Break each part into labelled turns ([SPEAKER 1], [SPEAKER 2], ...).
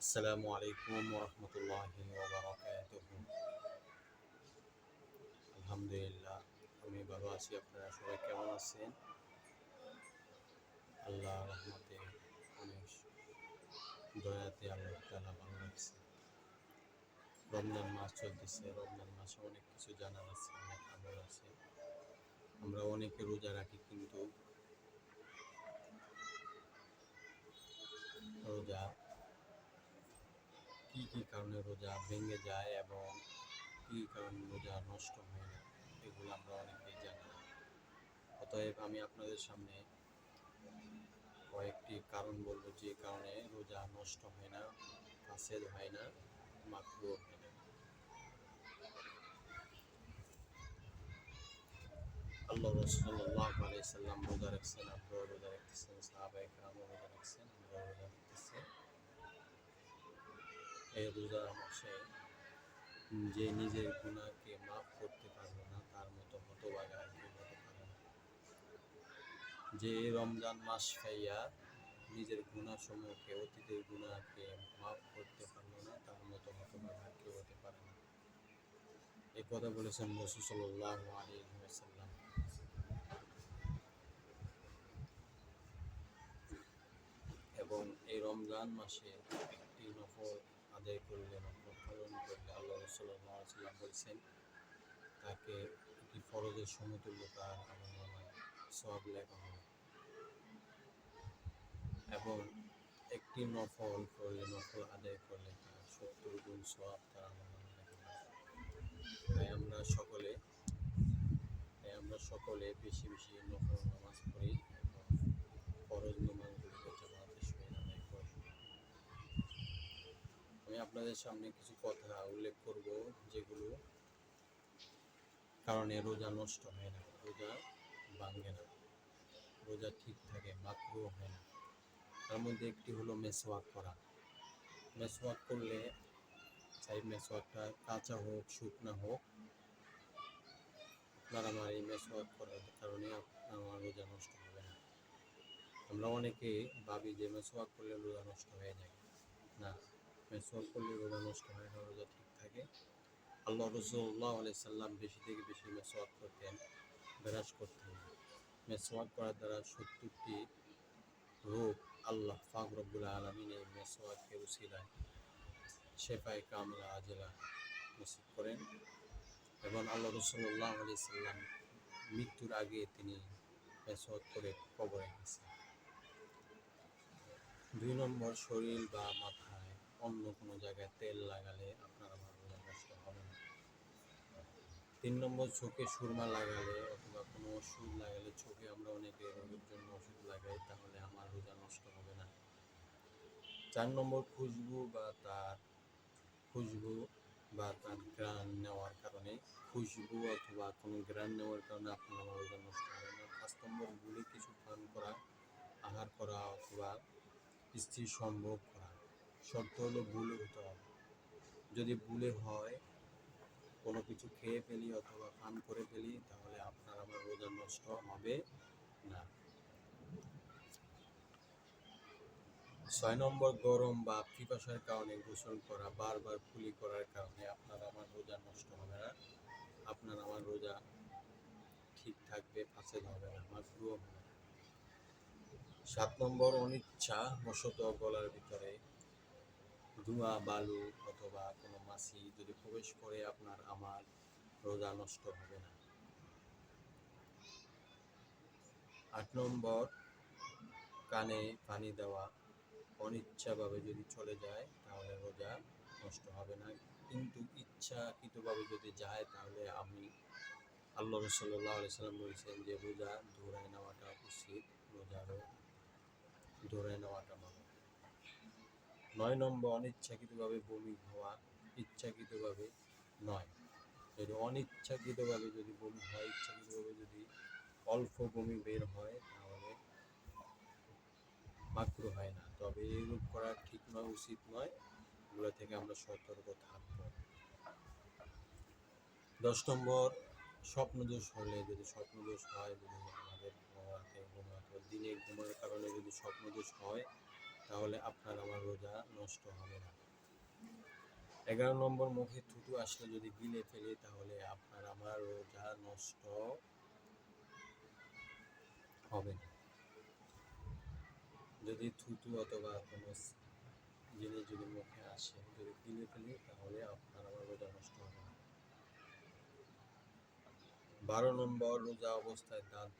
[SPEAKER 1] আসসালামু আলাইকুম ওরহমতুল্লাহি ওবারাকাতুহু। আলহামদুলিল্লাহ, আমি ভালো আছি। আপনারা সবাই কেমন আছেন? আল্লাহ রহমতে অনেক দয়াতে আল্লাহ তাআলা ভালো রাখছে। রমজান মাস চলতেছে। রমজান মাসে অনেক কিছু জানার আছে, অনেক আমল আছে। আমরা অনেকে রোজা রাখি, কিন্তু রোজা কি কি কারণে রোজা ভেঙে যায় এবং কি কারণে রোজা নষ্ট হয় না, এগুলো আমরা অনেকেই জানি না। অতএব আমি আপনাদের সামনে কয়েকটি কারণ বলবো, যে কারণে রোজা নষ্ট হয় না, ফাসেদ হয় না, মাকরুহ হয় না। আল্লাহ রাসূল সাল্লাল্লাহু আলাইহি সাল্লাম রোজা রাখছেন, আপনারাও রোজা রাখতেছেন, সাহাবায়ে কেরামও রোজা রাখছেন, আমরাও রোজা রাখতেছি। এই রোজা মাসে যে নিজের গুনাহকে মাফ করতে পারবে না, তার মতো হতভাগা আর কেউ হতে পারে না। যে রমজান মাস পাইয়া নিজের গুনাহসমূহকে, অতীতের গুনাহকে মাফ করতে পারলো না, তার মতো হতভাগা আর কেউ হতে পারে না। এই কথা বলেছেন রাসূল সাল্লাল্লাহু আলাইহি ওয়াসাল্লাম। এবং এই রমজান মাসে একটি নফল আদায় করলে, নফল পালন করলে, আল্লাহ রাসূল সাল্লাল্লাহু আলাইহি ওয়াসাল্লাম বলেছেন, তাকে একটি ফরজের সমতুল্য তার আমলনামায় সওয়াব লেখা হবে। এবং একটি নফল করলে, নফল আদায় করলে তার 70 গুণ সওয়াব তার আমলনামায় লেখা হবে। তাই আমরা সকলে বেশি বেশি নফল নামাজ পড়ি এবং ফরজ নামাজগুলোকে জামাতের সহিত আদায় করি। আমি আপনাদের সামনে কিছু কথা উল্লেখ করব, যেগুলো কারণে রোজা নষ্ট হয় না, রোজা ভাঙে না, রোজা ঠিক থাকে, মাকরুহ হয় না। তার মধ্যে একটি হলো মেসওয়াক করা। মেসওয়াক করলে, চাই মেসওয়াকটা কাঁচা হোক, শুকনা হোক, আপনার আমার এই মেসওয়াক করার কারণে আমার রোজা নষ্ট হবে না। আমরা অনেকে ভাবি যে মেসওয়াক করলে রোজা নষ্ট হয়ে যায়। না, মেসওয়াক করলে রোজা নষ্ট হয় না, রোজা ঠিক থাকে। আল্লাহ রাসূল সাল্লাল্লাহু আলাইহি সাল্লাম বেশি থেকে বেশি মেসওয়াক করতেন, ব্রাশ করতেন। মেসওয়াক করার দ্বারা 70টি রোগ আল্লাহ পাক রব্বুল আলামিন এই মেসওয়াকের উসিলায় শেফায়ে কামিলা আজেলা নসিব করেন। এবং আল্লাহ রাসূল সাল্লাল্লাহু আলাইহি সাল্লাম মৃত্যুর আগে তিনি মেসওয়াক করে কবরে গেছেন। 2 নম্বর, শরীর বা মাথায় অন্য কোনো জায়গায় তেল লাগালে আপনার আমার রোজা নষ্ট হবে না। 3 নম্বর, চোখে সুরমা লাগালে অথবা কোনো ওষুধ লাগালে, চোখে আমরা অনেকে রোগের জন্য ওষুধ লাগাই, তাহলে আমার রোজা নষ্ট হবে না। 4 নম্বর, খুশবু বা তার ঘ্রাণ নেওয়ার কারণে, খুশবু অথবা কোনো ঘ্রাণ নেওয়ার কারণে আপনার আমার রোজা নষ্ট হবে না। 5 নম্বর, ভুলে কিছু পান করা, আহার করা অথবা স্ত্রী সম্ভোগ করা। শর্ত হলো ভুলে হতে হবে। যদি ভুলে হয়, কোনো কিছু খেয়ে ফেলি অথবা পান করে ফেলি, তাহলে আপনার আমার রোজা নষ্ট হবে না। 6 নম্বর, গরম বা পিপাসার কারণে গোসল করা, বারবার কুলি করার কারণে আপনার আমার রোজা নষ্ট হবে না, আপনার আমার রোজা ঠিক থাকবে, ফাসেদ হবে না, মাকরুহ হবে না। 7 নম্বর, অনিচ্ছা বশত গলার ভিতরে ধোঁয়া, বালু অথবা কোনো মাছি যদি প্রবেশ করে, আপনার আমার রোজা নষ্ট হবে না। 8 নম্বর, কানে পানি দেওয়া অনিচ্ছাভাবে যদি চলে যায়, তাহলে রোজা নষ্ট হবে না। কিন্তু ইচ্ছাকৃতভাবে যদি যায়, তাহলে আল্লাহ রাসূল সাল্লাল্লাহু আলাইহি সাল্লাম বলেছেন যে রোজা ধরে নেওয়াটা উচিত, রোজারও ধরে নেওয়াটা ভালো। 9 নম্বর, অনিচ্ছাকৃতভাবে বমি হওয়া, ইচ্ছাকৃতভাবে নয়। যদি অনিচ্ছাকৃতভাবে যদি বমি হয়, ইচ্ছাকৃতভাবে যদি অল্প বমি বের হয়, তাহলে মাকরুহ হয় না। তবে এইরূপ করা ঠিক নয়, উচিত নয়। এগুলো থেকে আমরা সতর্ক থাকবো। 10 নম্বর, স্বপ্নদোষ হলে, যদি স্বপ্নদোষ হয়, যদি আমাদের রাতে ঘুম অথবা দিনে ঘুমের কারণে যদি স্বপ্নদোষ হয়, তাহলে আপনার আমার রোজা নষ্ট হবে না। 11 নম্বর, মুখে থুতু আসলে যদি গিলে ফেলি তাহলে আপনার আমার রোজা নষ্ট হবে না। যদি থুতু অথবা কোনো জিনিস যদি মুখে আসে, যদি গিলে ফেলি তাহলে আপনার আমার রোজা নষ্ট হবে না। 12 নম্বর, রোজা অবস্থায় দাঁত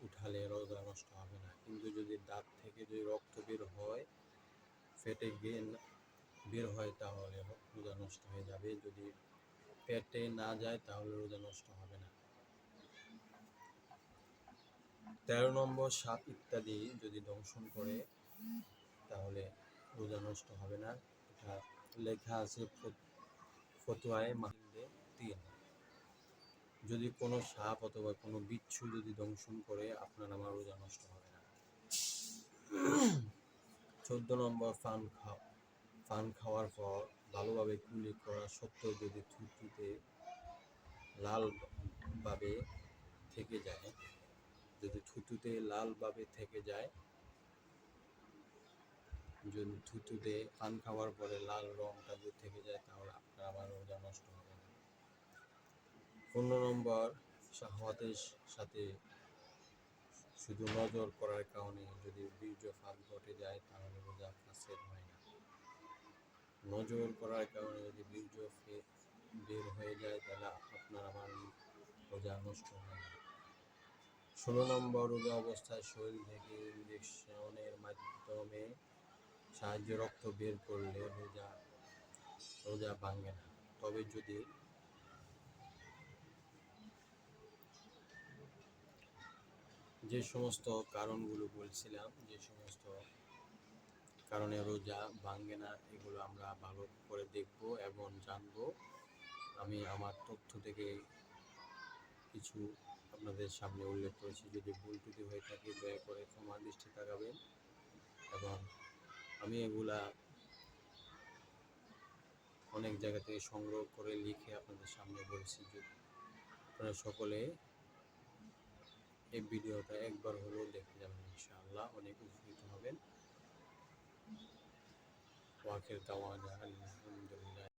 [SPEAKER 1] উঠালে রোজা নষ্ট হবে না, কিন্তু যদি দাঁত থেকে যদি রক্ত বের হয়, ফেটে বের হয় তাহলে রোজা নষ্ট হয়ে যাবে। যদি পেটে না যায় তাহলে রোজা নষ্ট হবে না। 13 নম্বর, সাপ ইত্যাদি যদি দংশন করে তাহলে রোজা নষ্ট হবে না। এটা লেখা আছে ফতোয়ায়ে মাহিন্দে 3। যদি কোনো সাপ অথবা কোনো বিচ্ছু যদি দংশন করে আপনার আমার রোজা নষ্ট হবে না। 14 নম্বর, পান খাওয়ার পর ভালোভাবে কুলি করা সত্ত্বেও যদি থুতুতে লালভাবে থেকে যায়, যদি থুতুতে পান খাওয়ার পরে লাল রংটা যদি থেকে যায় তাহলে আপনার আমার রোজা নষ্ট হবে না। 15 নম্বর, শাহওয়াতের সাথে শুধু নজর করার কারণে যদি বীর্যপাত ঘটে যায় তাহলে রোজা ফাসেদ হয় না। নজর করার কারণে যদি বীর্য বের হয়ে যায় তাহলে আপনার আমার রোজা নষ্ট হয় না। 16 নম্বর, রোজা অবস্থায় শরীর থেকে ইনজেকশনের মাধ্যমে সাহায্যে রক্ত বের করলে রোজা ভাঙে না। তবে যদি যে সমস্ত কারণগুলো বলছিলাম, যে সমস্ত কারণে রোজা ভাঙে না, এগুলো আমরা ভালো করে দেখব এবং জানব। আমি আমার তথ্য থেকে কিছু আপনাদের সামনে উল্লেখ করেছি। যদি ভুল ত্রুটি হয়ে থাকে দয়া করে ক্ষমার দৃষ্টি তাকাবেন। এবং আমি এগুলা অনেক জায়গা থেকে সংগ্রহ করে লিখে আপনাদের সামনে বলছি। আপনারা সকলে এই ভিডিওটা একবার হলেও দেখে যাবেন, ইনশাআল্লাহ অনেক উপকৃত হবেন। ওয়াকিল দাওয়ানা আলহামদুলিল্লাহ।